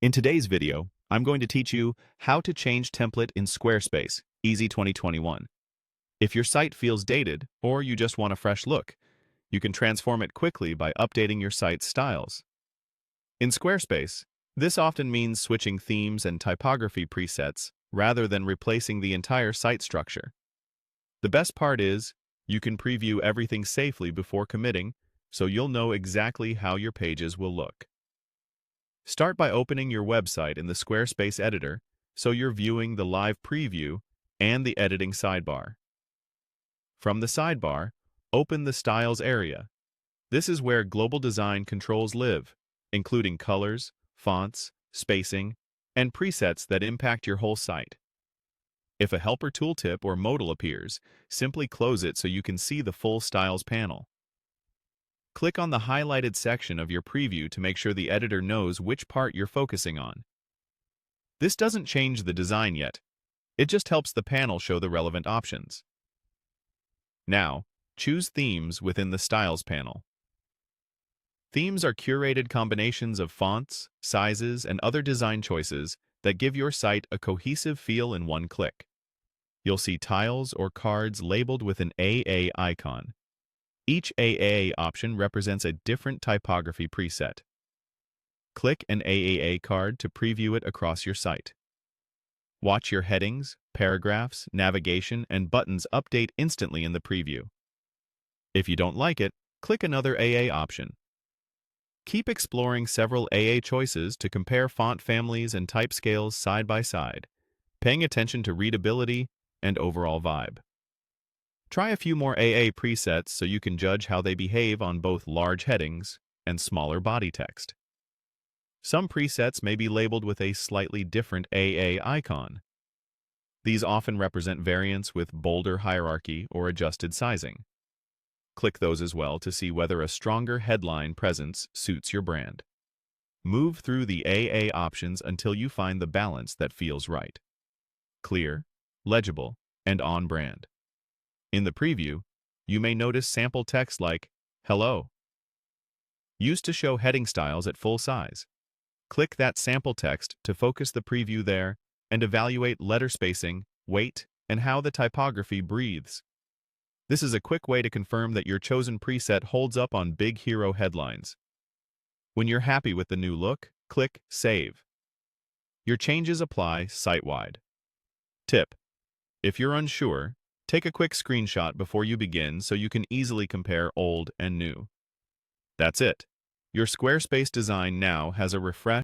In today's video, I'm going to teach you how to change template in Squarespace, Easy 2021. If your site feels dated or you just want a fresh look, you can transform it quickly by updating your site's styles. In Squarespace, this often means switching themes and typography presets rather than replacing the entire site structure. The best part is, you can preview everything safely before committing, so you'll know exactly how your pages will look. Start by opening your website in the Squarespace editor so you're viewing the live preview and the editing sidebar. From the sidebar, open the Styles area. This is where global design controls live, including colors, fonts, spacing, and presets that impact your whole site. If a helper tooltip or modal appears, simply close it so you can see the full Styles panel. Click on the highlighted section of your preview to make sure the editor knows which part you're focusing on. This doesn't change the design yet. It just helps the panel show the relevant options. Now, choose Themes within the Styles panel. Themes are curated combinations of fonts, sizes, and other design choices that give your site a cohesive feel in one click. You'll see tiles or cards labeled with an AA icon. Each AAA option represents a different typography preset. Click an AAA card to preview it across your site. Watch your headings, paragraphs, navigation, and buttons update instantly in the preview. If you don't like it, click another AA option. Keep exploring several AA choices to compare font families and type scales side by side, paying attention to readability and overall vibe. Try a few more AA presets so you can judge how they behave on both large headings and smaller body text. Some presets may be labeled with a slightly different AA icon. These often represent variants with bolder hierarchy or adjusted sizing. Click those as well to see whether a stronger headline presence suits your brand. Move through the AA options until you find the balance that feels right. Clear, legible, and on brand. In the preview, you may notice sample text like, "Hello," used to show heading styles at full size. Click that sample text to focus the preview there and evaluate letter spacing, weight, and how the typography breathes. This is a quick way to confirm that your chosen preset holds up on big hero headlines. When you're happy with the new look, click Save. Your changes apply site-wide. Tip: if you're unsure, take a quick screenshot before you begin so you can easily compare old and new. That's it. Your Squarespace design now has a refreshed